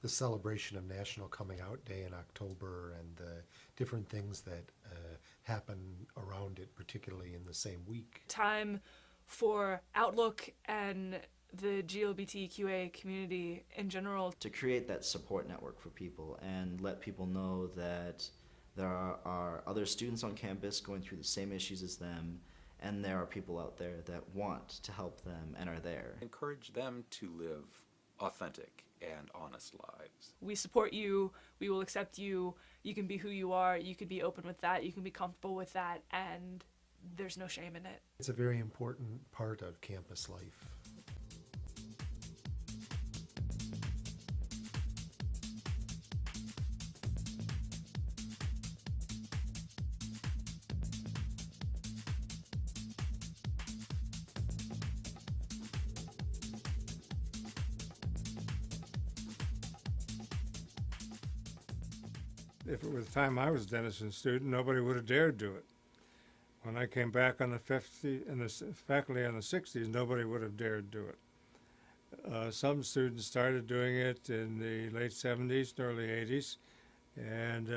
the celebration of National Coming Out Day in October and the different things that happen around it, particularly in the same week. Time for Outlook and the GLBTQA community in general. To create that support network for people and let people know that there are other students on campus going through the same issues as them, and there are people out there that want to help them and are there. Encourage them to live authentic and honest lives. We support you, we will accept you, you can be who you are, you can be open with that, you can be comfortable with that, and there's no shame in it. It's a very important part of campus life. If it was the time I was a Denison student, nobody would have dared do it. When I came back on the faculty in the 60s, nobody would have dared do it. Some students started doing it in the late 70s and early 80s, and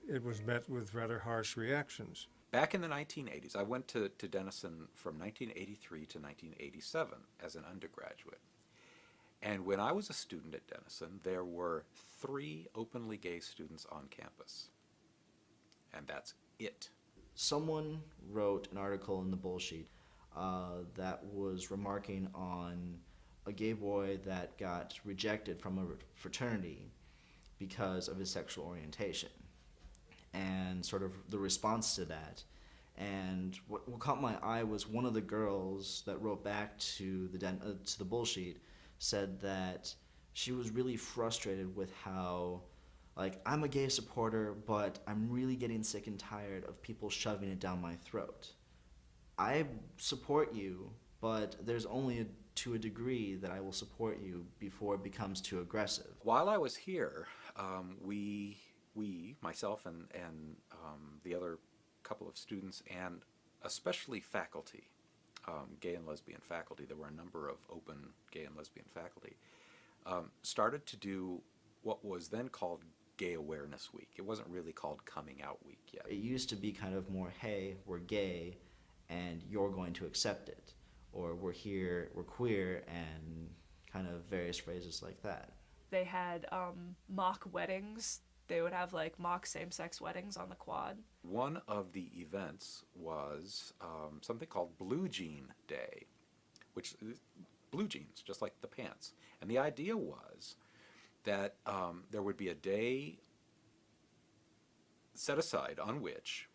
it was met with rather harsh reactions. Back in the 1980s, I went to Denison from 1983 to 1987 as an undergraduate. And when I was a student at Denison, there were 3 openly gay students on campus. And that's it. Someone wrote an article in the Bullsheet that was remarking on a gay boy that got rejected from a fraternity because of his sexual orientation, and sort of the response to that. And what caught my eye was one of the girls that wrote back to the Bullsheet said that she was really frustrated with how, like, I'm a gay supporter, but I'm really getting sick and tired of people shoving it down my throat. I support you, but there's only to a degree that I will support you before it becomes too aggressive. While I was here, myself and the other couple of students, and especially faculty, gay and lesbian faculty, there were a number of open gay and lesbian faculty, started to do what was then called Gay Awareness Week. It wasn't really called Coming Out Week yet. It used to be kind of more, hey, we're gay and you're going to accept it, or we're here, we're queer, and kind of various phrases like that. They had mock weddings. They would have like mock same-sex weddings on the quad. One of the events was something called Blue Jean Day, which is blue jeans, just like the pants. And the idea was that there would be a day set aside on which,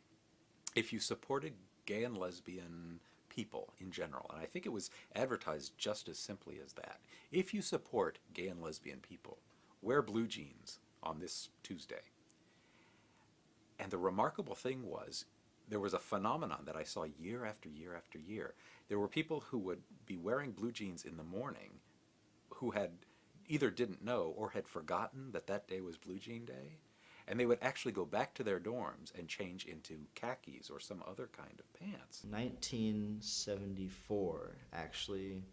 if you supported gay and lesbian people in general, and I think it was advertised just as simply as that, if you support gay and lesbian people, wear blue jeans on this Tuesday. And the remarkable thing was, there was a phenomenon that I saw year after year after year. There were people who would be wearing blue jeans in the morning who had either didn't know or had forgotten that that day was Blue Jean Day, and they would actually go back to their dorms and change into khakis or some other kind of pants. 1974, actually,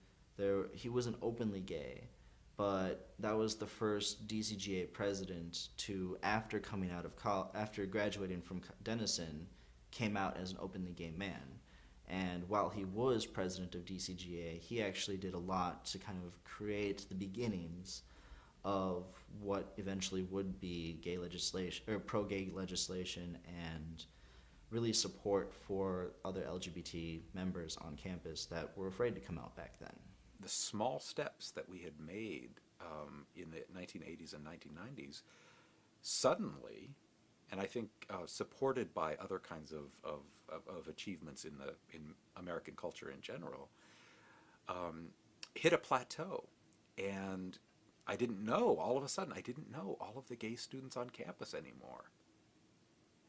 he wasn't openly gay, but that was the first DCGA president to, after coming out of after graduating from Denison, came out as an openly gay man. And while he was president of DCGA, he actually did a lot to kind of create the beginnings of what eventually would be gay legislation, or pro-gay legislation, and really support for other LGBT members on campus that were afraid to come out back then. The small steps that we had made in the 1980s and 1990s suddenly, and I think supported by other kinds of achievements in American culture in general, hit a plateau. And I didn't know, all of a sudden, I didn't know all of the gay students on campus anymore.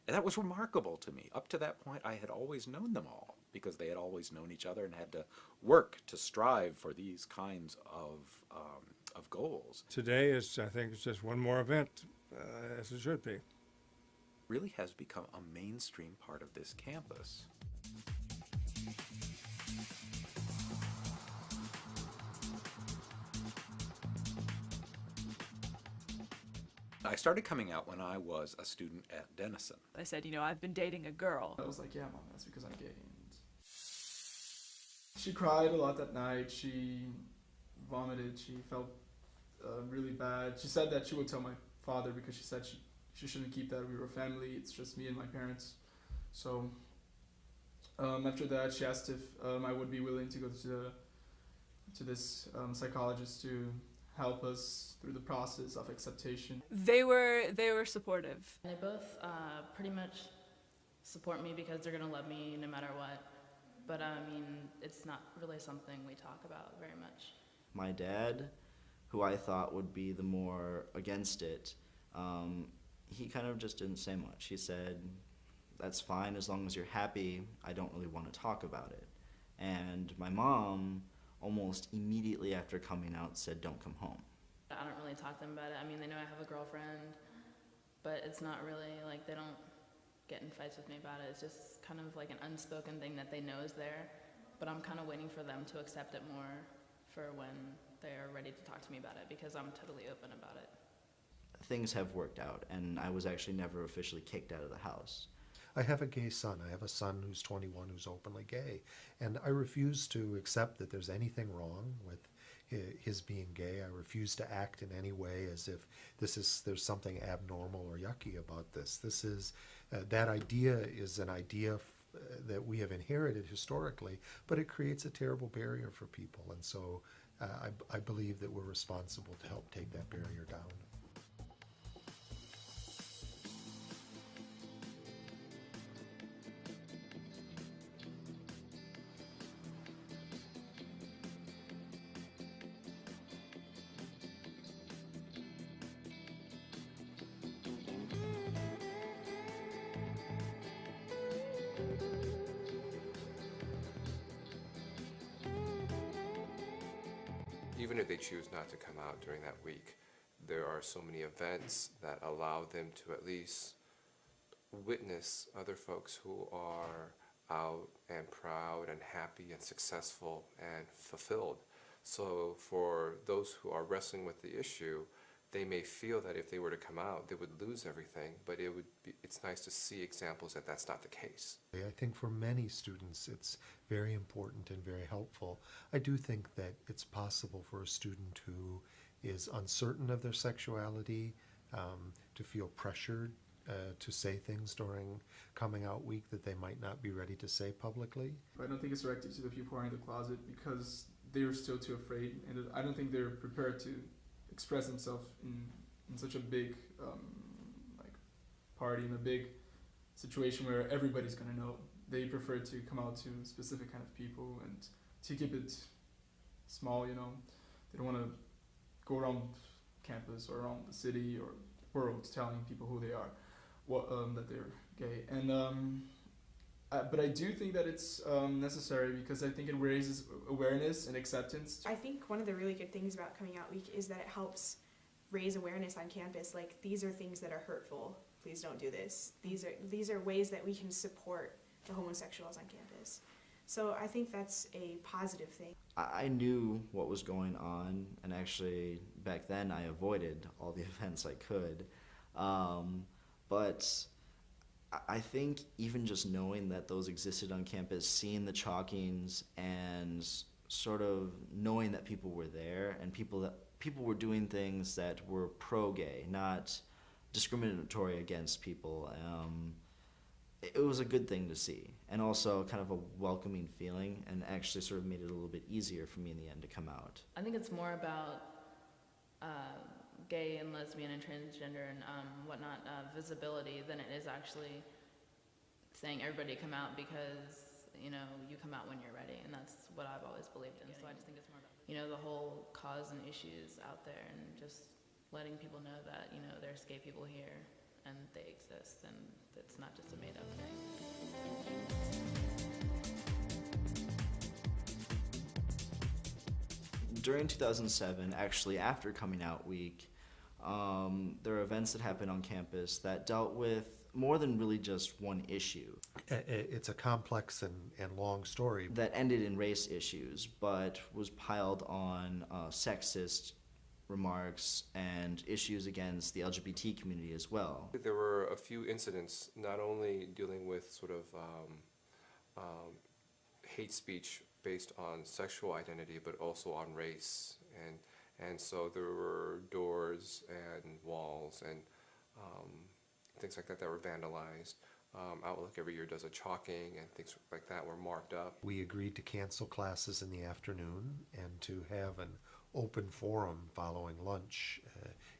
And that was remarkable to me. Up to that point, I had always known them all, because they had always known each other and had to work to strive for these kinds of goals. Today, I think it's just one more event, as it should be. Really has become a mainstream part of this campus. I started coming out when I was a student at Denison. I said, I've been dating a girl. I was like, yeah, Mom, that's because I'm gay. And she cried a lot that night. She vomited. She felt really bad. She said that she would tell my father because she said she shouldn't keep that. We were a family. It's just me and my parents. So after that, she asked if I would be willing to go to this psychologist to help us through the process of acceptation. They were supportive. They both pretty much support me because they're gonna love me no matter what. But I mean, it's not really something we talk about very much. My dad, who I thought would be the more against it, he kind of just didn't say much. He said, that's fine as long as you're happy. I don't really want to talk about it. And my mom, almost immediately after coming out, said, don't come home. I don't really talk to them about it. I mean, they know I have a girlfriend, but it's not really like they don't get in fights with me about it. It's just kind of like an unspoken thing that they know is there, but I'm kind of waiting for them to accept it more for when they are ready to talk to me about it, because I'm totally open about it. Things have worked out, and I was actually never officially kicked out of the house. I have a gay son. I have a son who's 21 who's openly gay. And I refuse to accept that there's anything wrong with his being gay. I refuse to act in any way as if there's something abnormal or yucky about this. This is, that idea is an idea that we have inherited historically, but it creates a terrible barrier for people. And so I believe that we're responsible to help take that barrier down. Even if they choose not to come out during that week, there are so many events that allow them to at least witness other folks who are out and proud and happy and successful and fulfilled. So for those who are wrestling with the issue, they may feel that if they were to come out, they would lose everything, but it's nice to see examples that that's not the case. I think for many students it's very important and very helpful. I do think that it's possible for a student who is uncertain of their sexuality to feel pressured to say things during coming out week that they might not be ready to say publicly. I don't think it's directed to the people who are in the closet because they're still too afraid, and I don't think they're prepared to express themselves in such a big like party, in a big situation where everybody's gonna know. They prefer to come out to specific kind of people and to keep it small, They don't want to go around campus or around the city or world telling people who they are, that they're gay. And but I do think that it's necessary because I think it raises awareness and acceptance. I think one of the really good things about Coming Out Week is that it helps raise awareness on campus. Like, these are things that are hurtful. Please don't do this. These are ways that we can support the homosexuals on campus. So I think that's a positive thing. I knew what was going on, and actually back then I avoided all the events I could. But I think even just knowing that those existed on campus, seeing the chalkings, and sort of knowing that people were there and people were doing things that were pro-gay, not discriminatory against people. It was a good thing to see, and also kind of a welcoming feeling, and actually sort of made it a little bit easier for me in the end to come out. I think it's more about gay and lesbian and transgender and whatnot visibility than it is actually saying everybody come out, because you come out when you're ready, and that's what I've always believed in. So I just think it's more about the whole cause and issues out there, and just letting people know that there's gay people here and they exist, and it's not just a made-up thing. During 2007, actually after Coming Out Week, there are events that happened on campus that dealt with more than really just one issue. It's a complex and long story. That ended in race issues, but was piled on sexist remarks and issues against the LGBT community as well. There were a few incidents not only dealing with sort of hate speech based on sexual identity, but also on race. And so there were doors and walls and things like that that were vandalized. Outlook every year does a chalking, and things like that were marked up. We agreed to cancel classes in the afternoon and to have an open forum following lunch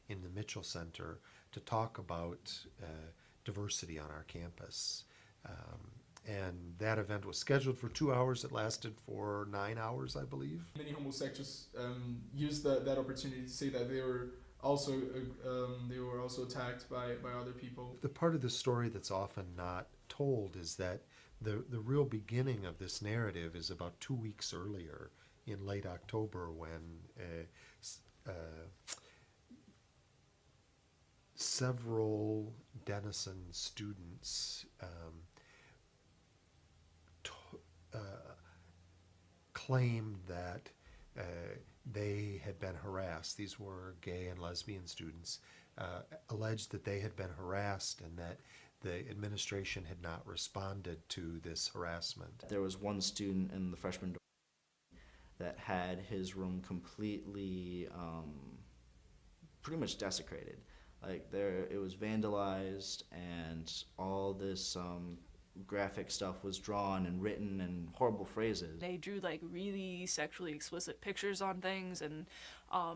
in the Mitchell Center to talk about diversity on our campus. And that event was scheduled for 2 hours. It lasted for 9 hours, I believe. Many homosexuals used that opportunity to say that they were also attacked by other people. The part of the story that's often not told is that the real beginning of this narrative is about 2 weeks earlier, in late October, when several Denison students claimed that they had been harassed. These were gay and lesbian students, alleged that they had been harassed and that the administration had not responded to this harassment. There was one student in the freshman dorm that had his room completely, pretty much desecrated. Like it was vandalized, and all this graphic stuff was drawn and written in horrible phrases. They drew like really sexually explicit pictures on things, and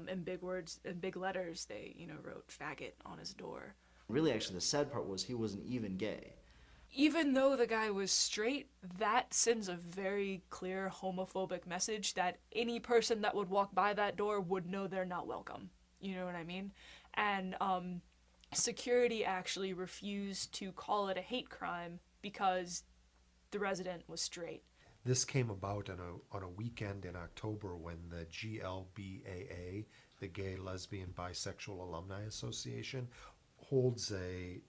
in big words, in big letters, they wrote "faggot" on his door. Really, actually, the sad part was he wasn't even gay. Even though the guy was straight, that sends a very clear homophobic message that any person that would walk by that door would know they're not welcome. You know what I mean? And security actually refused to call it a hate crime because the resident was straight. This came about on a weekend in October when the GLBAA, the Gay, Lesbian, Bisexual Alumni Association, holds a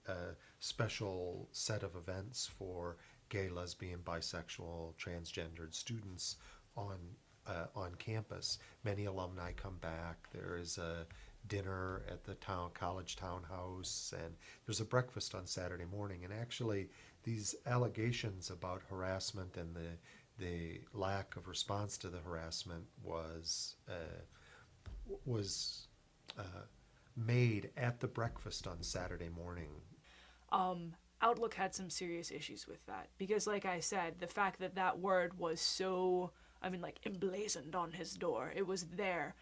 special set of events for gay, lesbian, bisexual, transgendered students on campus. Many alumni come back. There is a dinner at the college townhouse, and there's a breakfast on Saturday morning. And actually, these allegations about harassment and the lack of response to the harassment was made at the breakfast on Saturday morning. Outlook had some serious issues with that because, like I said, the fact that that word was so, emblazoned on his door, it was there.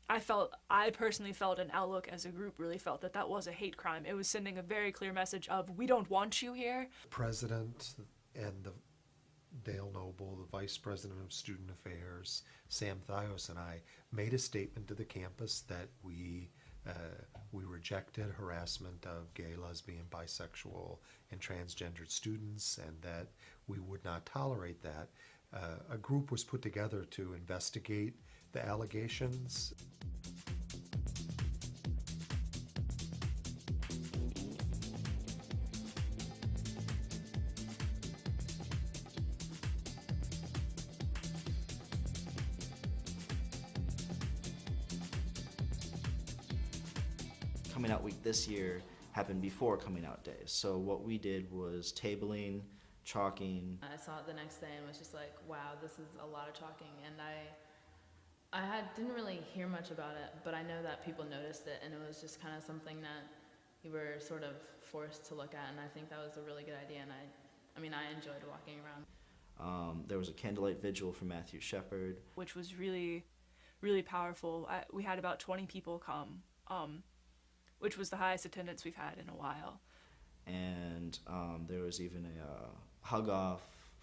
I personally felt, and Outlook as a group really felt that that was a hate crime. It was sending a very clear message of, we don't want you here. The president and Dale Noble, the vice president of student affairs, Sam Thios, and I made a statement to the campus that we rejected harassment of gay, lesbian, bisexual, and transgendered students, and that we would not tolerate that. A group was put together to investigate the allegations. Coming Out Week this year happened before Coming Out Day. So what we did was tabling, chalking. I saw it the next day and was just like, wow, this is a lot of chalking. And didn't really hear much about it, but I know that people noticed it, and it was just kind of something that you were sort of forced to look at, and I think that was a really good idea, and I enjoyed walking around. There was a candlelight vigil for Matthew Shepard, which was really, really powerful. We had about 20 people come, which was the highest attendance we've had in a while. And there was even a hug off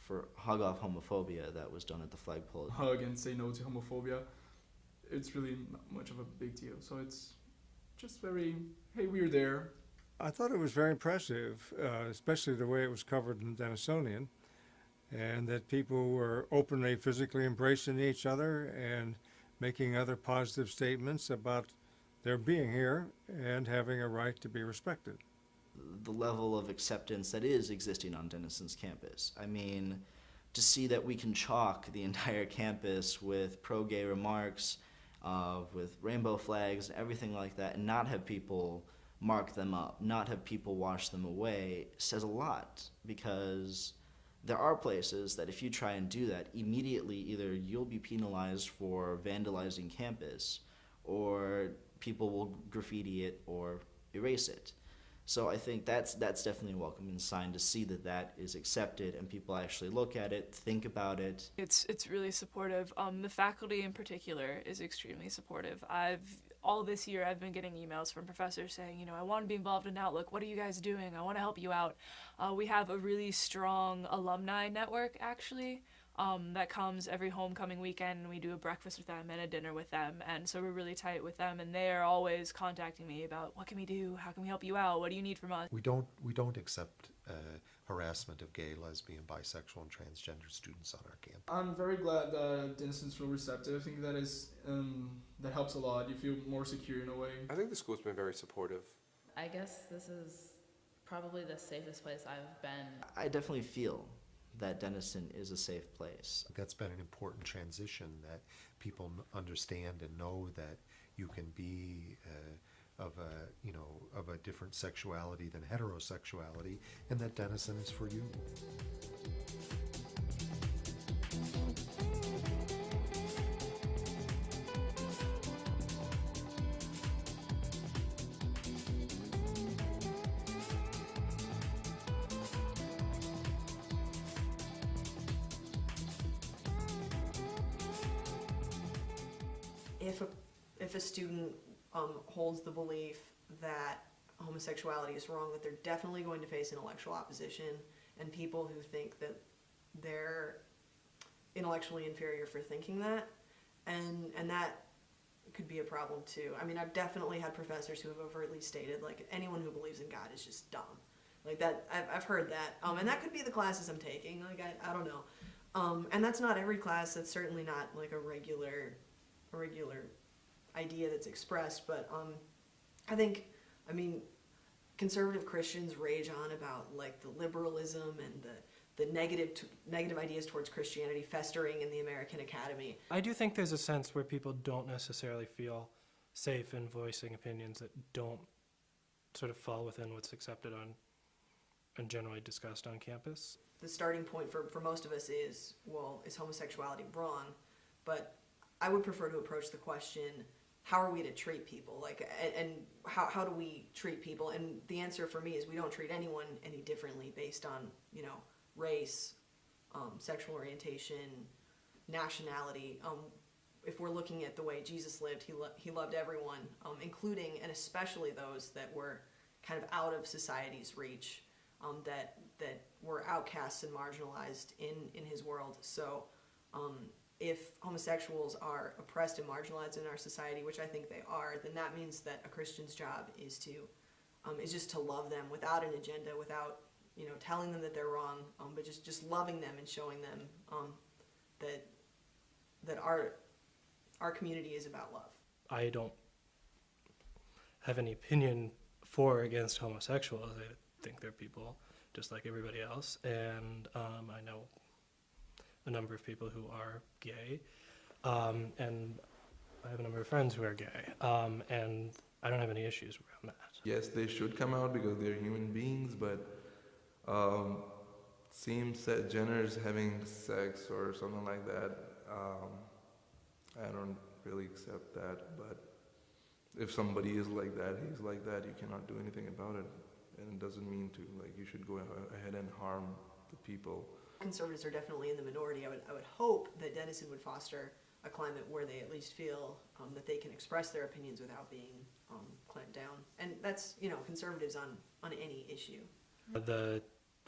homophobia that was done at the flagpole. Hug and say no to homophobia. It's really not much of a big deal. So it's just very, hey, we're there. I thought it was very impressive, especially the way it was covered in Denisonian, and that people were openly physically embracing each other and making other positive statements about their being here and having a right to be respected. The level of acceptance that is existing on Denison's campus. I mean, to see that we can chalk the entire campus with pro-gay remarks with rainbow flags and everything like that, and not have people mark them up, not have people wash them away, says a lot, because there are places that if you try and do that, immediately either you'll be penalized for vandalizing campus, or people will graffiti it or erase it. So I think that's definitely a welcoming sign to see that that is accepted and people actually look at it, think about it. It's really supportive. The faculty in particular is extremely supportive. All this year I've been getting emails from professors saying, you know, I want to be involved in Outlook. What are you guys doing? I want to help you out. We have a really strong alumni network, actually, that comes every homecoming weekend, and we do a breakfast with them and a dinner with them, and so we're really tight with them, and they are always contacting me about what can we do, how can we help you out, what do you need from us. We don't accept harassment of gay, lesbian, bisexual, and transgender students on our campus. I'm very glad that Denison's so receptive. I think that is that helps a lot. You feel more secure in a way. I think the school's been very supportive. I guess this is probably the safest place I've been. I definitely feel that Denison is a safe place. That's been an important transition, that people understand and know that you can be of a different sexuality than heterosexuality, and that Denison is for you. If a student holds the belief that homosexuality is wrong, that they're definitely going to face intellectual opposition, and people who think that they're intellectually inferior for thinking that, and that could be a problem too. I mean, I've definitely had professors who have overtly stated, like, anyone who believes in God is just dumb. Like that, I've heard that, and that could be the classes I'm taking. Like I don't know, and that's not every class. That's certainly not like a regular idea that's expressed, but I mean, conservative Christians rage on about like the liberalism and the negative ideas towards Christianity festering in the American academy. I do think there's a sense where people don't necessarily feel safe in voicing opinions that don't sort of fall within what's accepted on and generally discussed on campus. The starting point for most of us is, well, is homosexuality wrong? But I would prefer to approach the question, how are we to treat people? Like, and how do we treat people? And the answer for me is we don't treat anyone any differently based on, you know, race, sexual orientation, nationality. If we're looking at the way Jesus lived, he loved everyone, including and especially those that were kind of out of society's reach, that were outcasts and marginalized in his world. So if homosexuals are oppressed and marginalized in our society, which I think they are, then that means that a Christian's job is just to love them without an agenda, without, you know, telling them that they're wrong, but just loving them and showing them that our community is about love. I don't have any opinion for or against homosexuals. I think they're people just like everybody else, and I know a number of people who are gay, and I have a number of friends who are gay, and I don't have any issues around that. Yes, they should come out because they're human beings, but same-sex genders having sex or something like that, I don't really accept that. But if somebody is like that, he's like that, you cannot do anything about it. And it doesn't mean to, like, you should go ahead and harm the people. Conservatives are definitely in the minority. I would hope that Denison would foster a climate where they at least feel that they can express their opinions without being clamped down. And that's, you know, conservatives on any issue. The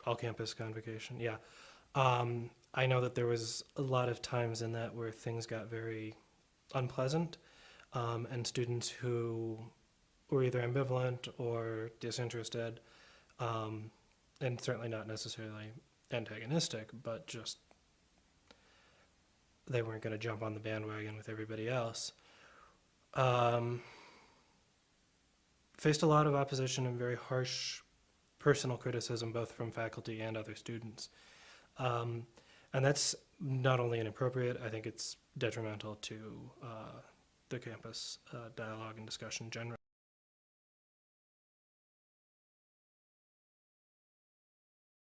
all-campus convocation, yeah. I know that there was a lot of times in that where things got very unpleasant, and students who were either ambivalent or disinterested, and certainly not necessarily antagonistic, but just they weren't going to jump on the bandwagon with everybody else, faced a lot of opposition and very harsh personal criticism, both from faculty and other students. And that's not only inappropriate, I think it's detrimental to the campus dialogue and discussion generally.